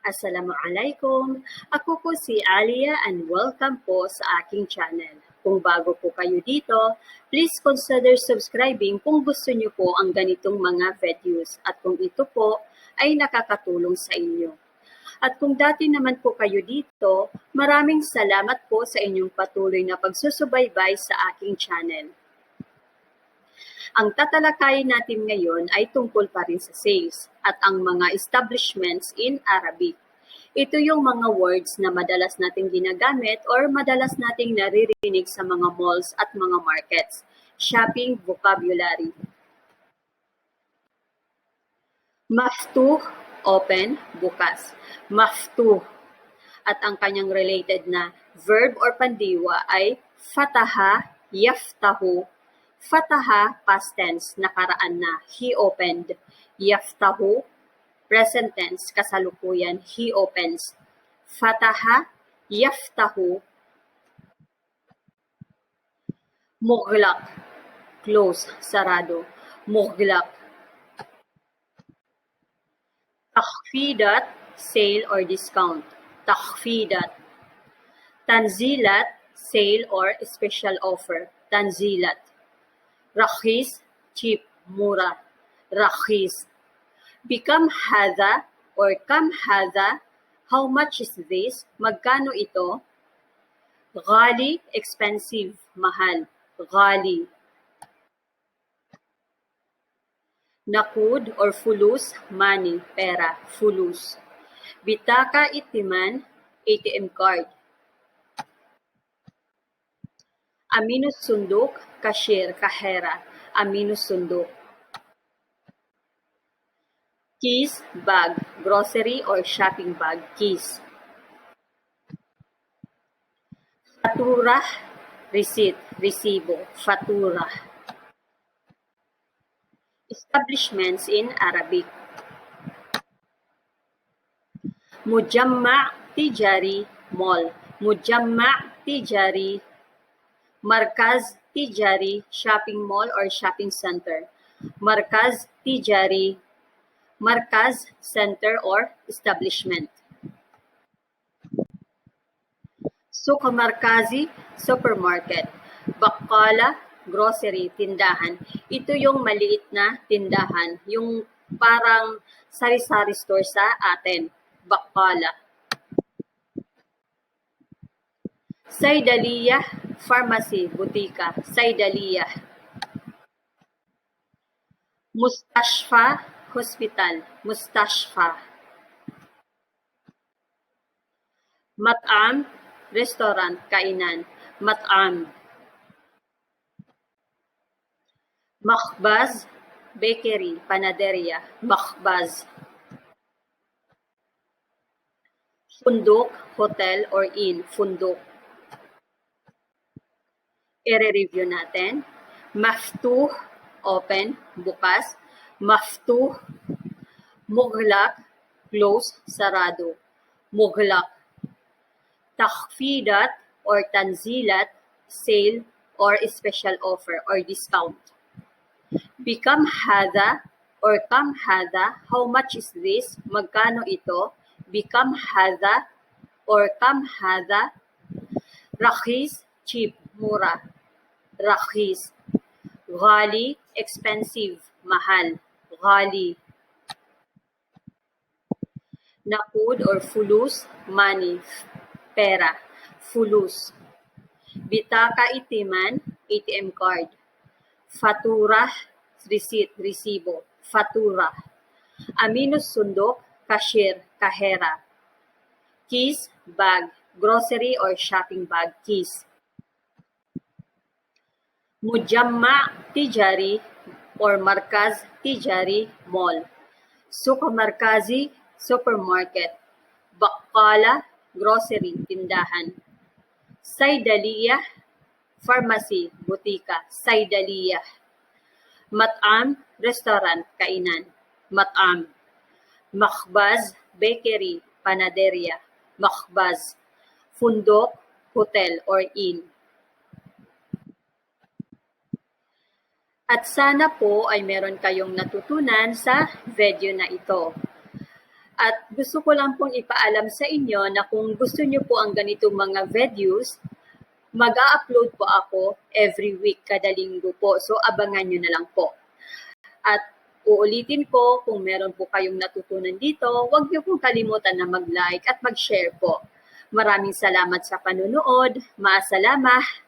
Assalamualaikum. Ako po si Alia and welcome po sa aking channel. Kung bago po kayo dito, please consider subscribing kung gusto niyo po ang ganitong mga videos at kung ito po ay nakakatulong sa inyo. At kung dati naman po kayo dito, maraming salamat po sa inyong patuloy na pagsusubaybay sa aking channel. Ang tatalakayin natin ngayon ay tungkol pa rin sa sales at ang mga establishments in Arabic. Ito yung mga words na madalas nating ginagamit or madalas nating naririnig sa mga malls at mga markets. Shopping vocabulary. Maftuh, open, bukas. Maftuh. At ang kanyang related na verb or pandiwa ay fataha, yaftahu. Fataha, past tense, nakaraan na, he opened. Yaftahu, present tense, kasalukuyan, he opens. Fataha, yaftahu. Mughlaq, close, sarado. Mughlaq. Takhfidat, sale or discount. Takhfidat. Tanzilat, sale or special offer. Tanzilat. Rakhis, cheap, mura. Rakhis. Become hadha or kam hadha. How much is this? Magkano ito? Ghali, expensive, mahal. Ghali. Nakud or fulus, money, pera, fulus. Bitaka itiman, ATM card. Aminus sunduk, cashier, kahera. Aminus sunduk. Keys, bag, grocery or shopping bag, keys. Fatura, receipt, resibo, fatura. Establishments in Arabic. Mujamma' tijari, mall. Mujamma' tijari, markaz tijari, shopping mall or shopping center. Markaz tijari, markaz, center or establishment. Suk markazi, supermarket. Bakala, grocery, tindahan. Ito yung maliit na tindahan, yung parang sari-sari store sa atin. Bakala. Saydaliyah, pharmacy, butika. Saydaliyah. Mustashfa, hospital. Mustashfa. Mat'am, restaurant, kainan. Mat'am. Makhbaz, bakery, panaderia. Makhbaz. Funduk, hotel or inn. Funduk. I-review natin. Maftuh, open, bukas. Maftuh. Mughlaq, close, sarado. Mughlaq. Takhfidat or tanzilat, sale or special offer or discount. Become hadha or kam hadha, how much is this? Magkano ito? Become hadha or kam hadha. Rakhis, cheap, mura. Rakhis. Ghali, expensive, mahal. Ghali. Nakud or fulus, money, pera. Fulus. Bitaka itiman, ATM card. Fatura, receipt, resibo. Fatura. Aminus sundok, cashier, kahera. Keys, bag, grocery or shopping bag, keys. Mujamma' tijari or markaz tijari, mall. Suk markazi, supermarket. Bakala, grocery, tindahan. Saydaliyah, pharmacy, butika. Saydaliyah. Mat'am, restaurant, kainan. Mat'am. Makhbaz, bakery, panaderia. Makhbaz. Fundok, hotel or inn. At sana po ay meron kayong natutunan sa video na ito. At gusto ko lang pong ipaalam sa inyo na kung gusto nyo po ang ganitong mga videos, mag-a-upload po ako every week, kada linggo po. So, abangan nyo na lang po. At uulitin ko, kung meron po kayong natutunan dito, huwag nyo pong kalimutan na mag-like at mag-share po. Maraming salamat sa panunood. Maasalamah!